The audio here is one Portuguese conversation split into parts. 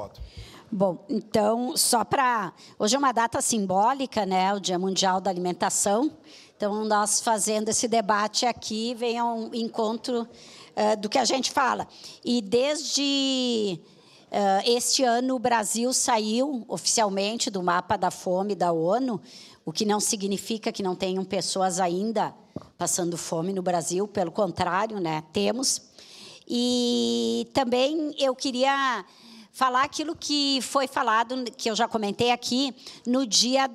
voto. Bom, então, só para... Hoje é uma data simbólica, né? O Dia Mundial da Alimentação. Então, nós fazendo esse debate aqui, vem ao encontro do que a gente fala. E desde este ano, o Brasil saiu oficialmente do mapa da fome da ONU, o que não significa que não tenham pessoas ainda passando fome no Brasil, pelo contrário, né? Temos. E também eu queria falar aquilo que foi falado, que eu já comentei aqui, no dia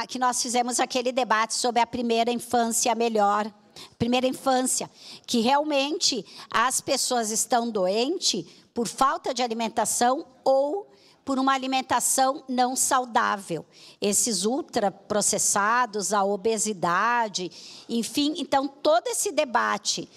que nós fizemos aquele debate sobre a primeira infância melhor, primeira infância, que realmente as pessoas estão doentes por falta de alimentação ou por uma alimentação não saudável. Esses ultraprocessados, a obesidade, enfim, então todo esse debate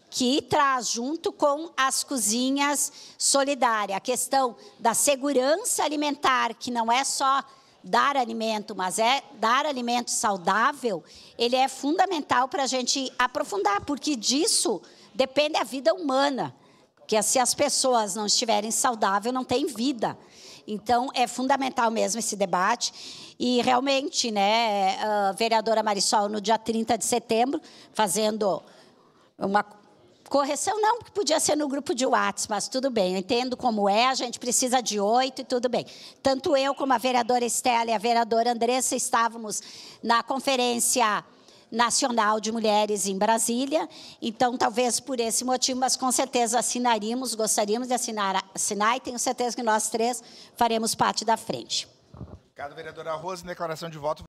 que traz junto com as cozinhas solidárias, a questão da segurança alimentar, que não é só dar alimento, mas é dar alimento saudável, ele é fundamental para a gente aprofundar, porque disso depende a vida humana, que se as pessoas não estiverem saudáveis, não tem vida. Então, é fundamental mesmo esse debate. E, realmente, né, a vereadora Marisol, no dia 30 de setembro, fazendo uma correção, não, porque podia ser no grupo de WhatsApp, mas tudo bem, eu entendo como é, a gente precisa de 8 e tudo bem. Tanto eu como a vereadora Estela e a vereadora Andressa estávamos na Conferência Nacional de Mulheres em Brasília, então talvez por esse motivo, mas com certeza assinaríamos, gostaríamos de assinar e tenho certeza que nós três faremos parte da frente. Obrigado, vereadora Rose. Declaração de voto.